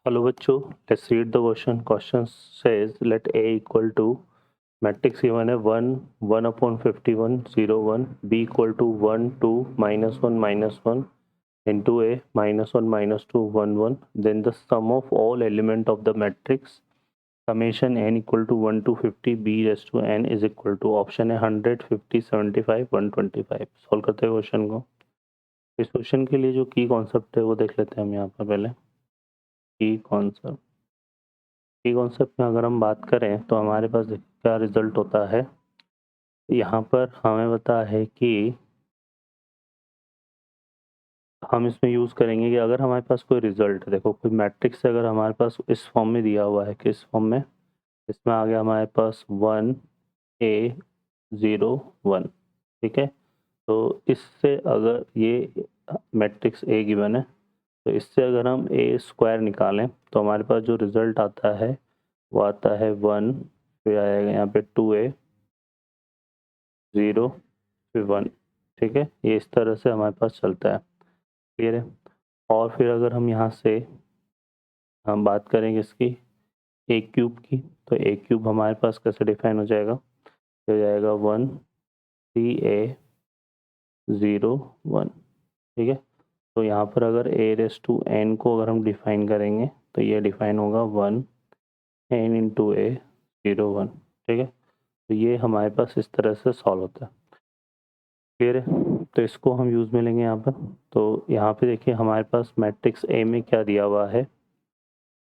Hello बच्चों, let's read the question. Question says let A equal to matrix given है 1 1 upon 51 0 1 B equal to 1 2 minus 1 into A minus 1 minus 2 1 1. Then the sum of all element of the matrix summation n equal to 1 to 50 B raised to n is equal to option है 100 50 75 125. Solve करते हैं question को. इस question के लिए जो की concept है वो देख लेते हैं हम यहाँ पर पहले. की कॉन्सेप्ट में अगर हम बात करें तो हमारे पास क्या रिजल्ट होता है. यहाँ पर हमें पता है कि हम इसमें यूज़ करेंगे कि अगर हमारे पास कोई रिजल्ट, देखो कोई मैट्रिक्स अगर हमारे पास इस फॉर्म में दिया हुआ है, किस फॉर्म में, इसमें आ गया हमारे पास 1 A 0 1. ठीक है, तो इससे अगर ये मैट्रिक्स A गिवन है तो इससे अगर हम A स्क्वायर निकालें तो हमारे पास जो रिजल्ट आता है वो आता है 1, फिर आएगा यहाँ पे 2A 0 फिर 1. ठीक है, ये इस तरह से हमारे पास चलता है. क्लियर है. और फिर अगर हम यहाँ से हम बात करेंगे इसकी ए क्यूब की, तो ए क्यूब हमारे पास कैसे डिफाइन हो जाएगा, हो जाएगा 1 3A 0 1. ठीक है, तो यहाँ पर अगर a रेस टू n को अगर हम डिफाइन करेंगे तो ये डिफाइन होगा 1 n इंटू ए 0 1. ठीक है, तो ये हमारे पास इस तरह से सॉल्व होता है. क्लियर है, तो इसको हम यूज़ में लेंगे यहाँ पर. तो यहाँ पे देखिए हमारे पास मैट्रिक्स ए में क्या दिया हुआ है,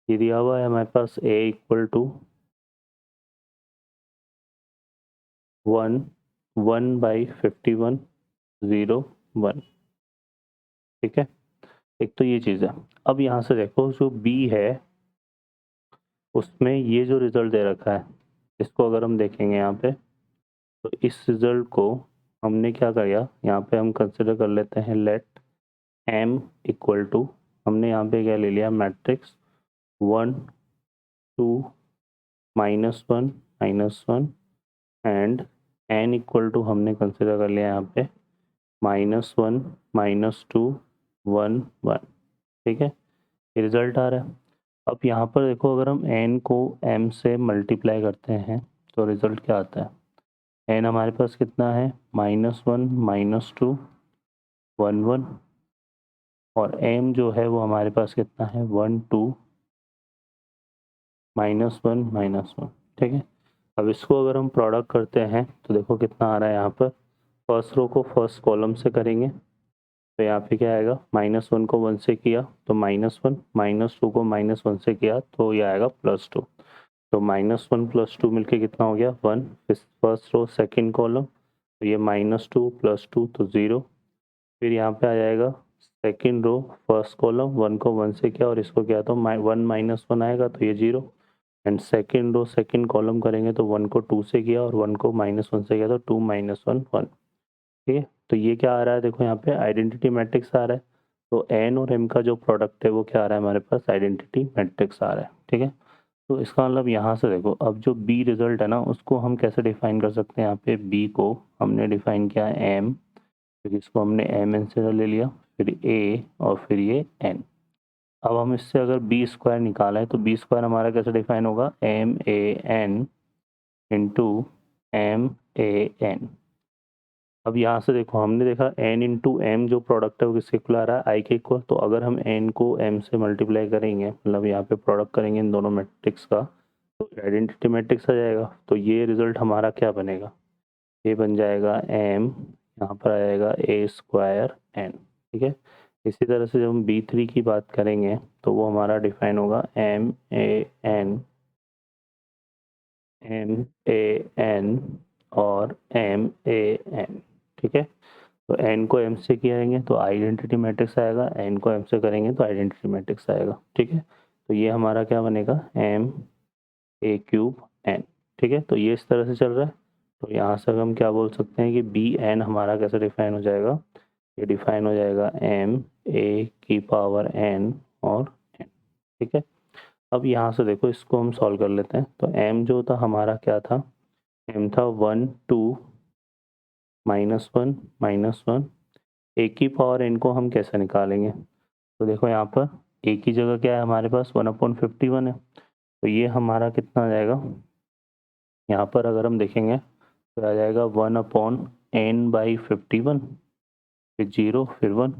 ये दिया हुआ है हमारे पास a इक्वल टू 1 1 बाई 51 0 1. ठीक है, एक तो ये चीज़ है. अब यहाँ से देखो जो b है उसमें ये जो रिज़ल्ट दे रखा है, इसको अगर हम देखेंगे यहाँ पे तो इस रिज़ल्ट को हमने क्या किया, यहाँ पे हम कंसिडर कर लेते हैं लेट m इक्वल टू, हमने यहाँ पे क्या ले लिया, matrix 1 2 -1 and n equal to हमने कंसिडर कर लिया यहाँ पे -1 -2 1 1. ठीक है, ये रिजल्ट आ रहा है. अब यहाँ पर देखो अगर हम n को m से मल्टीप्लाई करते हैं तो रिजल्ट क्या आता है, n हमारे पास कितना है -1 -2 1 1 और m जो है वो हमारे पास कितना है 1 2 -1 -1. ठीक है, अब इसको अगर हम प्रोडक्ट करते हैं तो देखो कितना आ रहा है. यहाँ पर फर्स्ट रो को फर्स्ट कॉलम से करेंगे तो यहाँ पे क्या आएगा, -1 को 1 से किया तो -1 -2 को -1 से किया तो ये आएगा +2. तो -1 +2 मिलके कितना हो गया 1. फर्स्ट रो सेकंड कॉलम तो ये -2 +2 तो 0. फिर यहाँ पे आ जाएगा सेकंड रो फर्स्ट कॉलम, 1 को 1 से किया और इसको किया तो 1 -1 आएगा तो ये 0. And second row second column करेंगे तो 1 को 2 से किया और 1 को -1 से किया तो 2 -1 1. ठीक है, तो ये क्या आ रहा है, देखो यहाँ पे आइडेंटिटी मैट्रिक्स आ रहा है. तो n और m का जो प्रोडक्ट है वो क्या आ रहा है हमारे पास, आइडेंटिटी मैट्रिक्स आ रहा है. ठीक है, तो इसका मतलब यहाँ से देखो अब जो b रिजल्ट है ना उसको हम कैसे डिफाइन कर सकते हैं. यहाँ पे b को हमने डिफाइन किया m, फिर इसको हमने m n से ले लिया, फिर a और फिर ये n. अब हम इससे अगर b स्क्वायर निकाला है तो b स्क्वायर हमारा कैसे डिफाइन होगा, m a n into m a n. अब यहाँ से देखो हमने देखा n इंटू एम जो प्रोडक्ट है वो किसके इक्वल आ रहा है, आई के इक्वल. तो अगर हम n को m से मल्टीप्लाई करेंगे, मतलब यहाँ पे प्रोडक्ट करेंगे इन दोनों मैट्रिक्स का, तो आइडेंटिटी मैट्रिक्स आ जाएगा. तो ये रिजल्ट हमारा क्या बनेगा, ये बन जाएगा m, यहाँ पर आ जाएगा a स्क्वायर n. ठीक है, इसी तरह से जब हम b3 की बात करेंगे तो वो हमारा डिफाइन होगा m और m. ठीक है, तो n को m से करेंगे तो आइडेंटिटी मैट्रिक्स आएगा, n को m से करेंगे तो आइडेंटिटी मैट्रिक्स आएगा. ठीक है, तो ये हमारा क्या बनेगा, m a क्यूब n. ठीक है, तो ये इस तरह से चल रहा है. तो यहाँ से हम क्या बोल सकते हैं कि बी एन हमारा कैसे डिफाइन हो जाएगा, ये डिफाइन हो जाएगा m a की पावर n और n. ठीक है, अब यहाँ से देखो इसको हम सॉल्व कर लेते हैं. तो m जो था हमारा क्या था, m था 1 2 -1 -1. a की पावर n को हम कैसे निकालेंगे, तो देखो यहाँ पर ए की जगह क्या है हमारे पास 1/51 है, तो ये हमारा कितना आ जाएगा, यहाँ पर अगर हम देखेंगे तो आ जाएगा 1/n/51, फिर 0 फिर 1,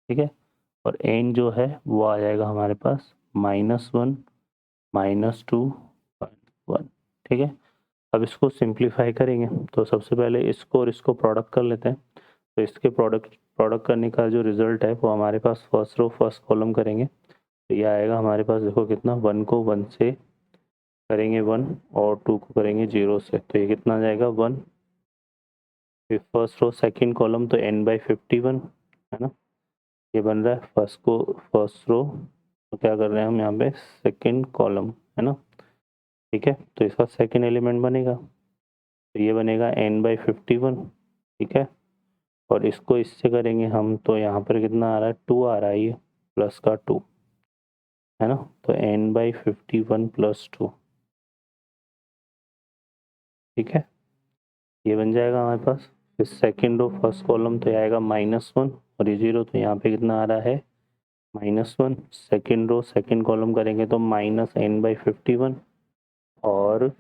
ठीक है। और n जो है वो आ जाएगा हमारे पास -1 -2.1, ठीक है। अब इसको सिंप्लीफाई करेंगे तो सबसे पहले इसको और इसको प्रोडक्ट कर लेते हैं। तो इसके प्रोडक्ट करने का जो रिजल्ट है वो हमारे पास फर्स्ट रो फर्स्ट कॉलम करेंगे, तो ये आएगा हमारे पास, देखो कितना, 1 को 1 से करेंगे 1 और 2 को करेंगे 0 से, तो ये कितना आ जाएगा 1। फिर फर्स्ट रो सेकंड कॉलम तो n/51 है ना, ये बन रहा है फर्स्ट रो, तो क्या कर रहे हैं हम यहाँ पे सेकंड कॉलम है ना, ठीक है। तो इसका सेकंड एलिमेंट बनेगा, तो ये बनेगा n/51, ठीक है। और इसको इससे करेंगे हम, तो यहाँ पर कितना आ रहा है 2 आ रहा है, ये प्लस का 2 है ना, तो n/51 + 2, ठीक है, ये बन जाएगा हमारे पास। फिर सेकेंड रो फर्स्ट कॉलम तो आएगा -1 और ये 0, तो यहाँ पे कितना आ रहा है -1। सेकेंड रो सेकेंड कॉलम करेंगे तो -n/51 और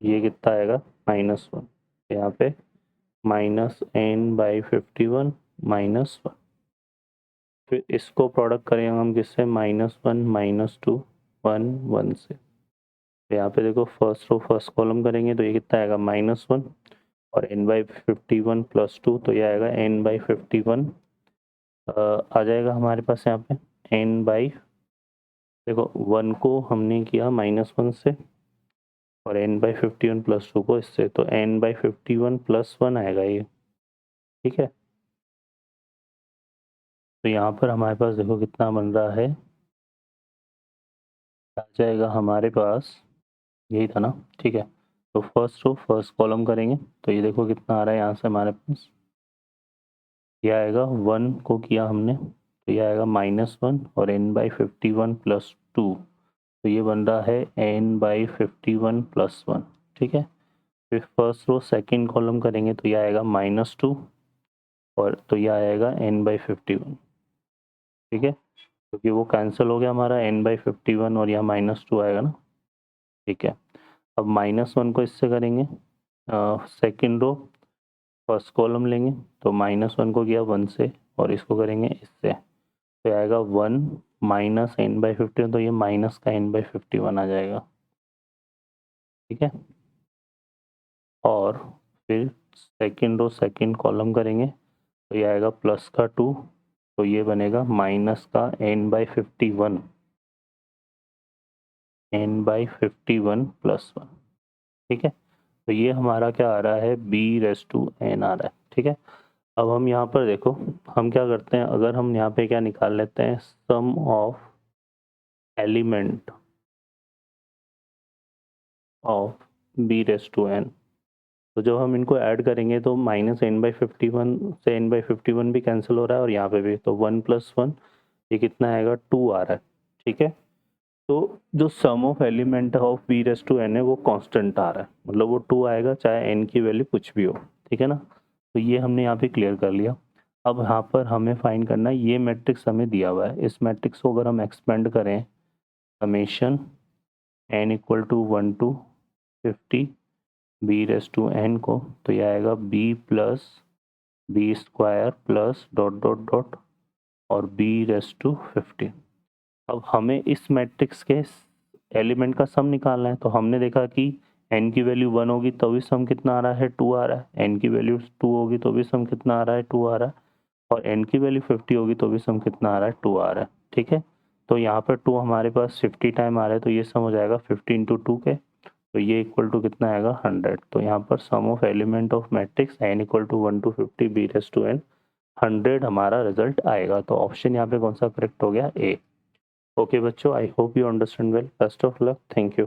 ये कितना आएगा -1, यहाँ पे -n/51 -1। फिर इसको प्रोडक्ट करेंगे हम किससे, -1 -2 1 1 से, तो यहाँ पे देखो फर्स्ट रो फर्स्ट कॉलम करेंगे तो ये कितना आएगा -1 और n/51 + 2, तो ये आएगा n/51 आ जाएगा हमारे पास यहाँ पे देखो 1 को हमने किया -1 से और n/51 + 2 को इससे, तो n/51 + 1 आएगा ये, ठीक है। तो यहाँ पर हमारे पास देखो कितना बन रहा है, आ जाएगा हमारे पास, यही था ना, ठीक है। तो फर्स्ट रो फर्स्ट कॉलम करेंगे तो ये देखो कितना आ रहा है यहाँ से हमारे पास, ये आएगा 1 को किया हमने तो ये आएगा -1 और n/51 + 2, तो ये बन रहा है n/51 + 1, ठीक है। फिर फर्स्ट रो सेकंड कॉलम करेंगे तो ये आएगा -2 और तो ये आएगा n/51, ठीक है, क्योंकि वो कैंसिल हो गया हमारा n/51 और यहाँ -2 आएगा ना, ठीक है। अब -1 को इससे करेंगे, सेकंड रो फर्स्ट कॉलम लेंगे तो -1 को किया 1 से और इसको करेंगे इससे, तो आएगा 1 - n/51, तो ये माइनस का n/51 आ जाएगा, ठीक है। और फिर सेकंड रो सेकंड कॉलम करेंगे तो ये आएगा प्लस का 2, तो ये बनेगा माइनस का n/51 + 1, ठीक है। तो ये हमारा क्या आ रहा है b⁻n आ रहा है, ठीक है। अब हम यहाँ पर देखो हम क्या करते हैं, अगर हम यहाँ पे क्या निकाल लेते हैं, सम ऑफ एलिमेंट ऑफ b⁻n, तो जब हम इनको ऐड करेंगे तो -n/51 से n/51 भी कैंसिल हो रहा है और यहाँ पे भी, तो 1 + 1 ये कितना आएगा 2 आ रहा है, ठीक है। तो जो सम ऑफ एलिमेंट ऑफ b⁻n है वो कांस्टेंट आ रहा है, मतलब वो 2 आएगा चाहे n की वैल्यू कुछ भी हो, ठीक है ना। तो ये हमने यहाँ पे क्लियर कर लिया। अब यहाँ पर हमें फाइंड करना है, ये मैट्रिक्स हमें दिया हुआ है, इस मैट्रिक्स को अगर हम एक्सपेंड करें समेशन n = 1 to 50 b⁻n को, तो ये आएगा b + b² + ... और b⁻50। अब हमें इस मैट्रिक्स के एलिमेंट का सम निकालना है, तो हमने देखा कि n की वैल्यू 1 होगी तो भी सम कितना आ रहा है 2 आ रहा है, n की वैल्यू 2 होगी तो भी सम कितना आ रहा है 2 आ रहा है, और n की वैल्यू 50 होगी तो भी सम कितना आ रहा है 2 आ रहा है, ठीक है। तो यहाँ पर 2 हमारे पास 50 टाइम आ रहा है, तो ये सम हो जाएगा 50 × 2 के, तो ये इक्वल टू कितना आएगा 100। तो यहाँ पर sum of element of matrix n = 1 to 50 b⁻n 100 हमारा रिजल्ट आएगा। तो ऑप्शन यहाँ पे कौन सा करेक्ट हो गया, ए। ओके बच्चों, I hope you understand well, best of luck, thank you.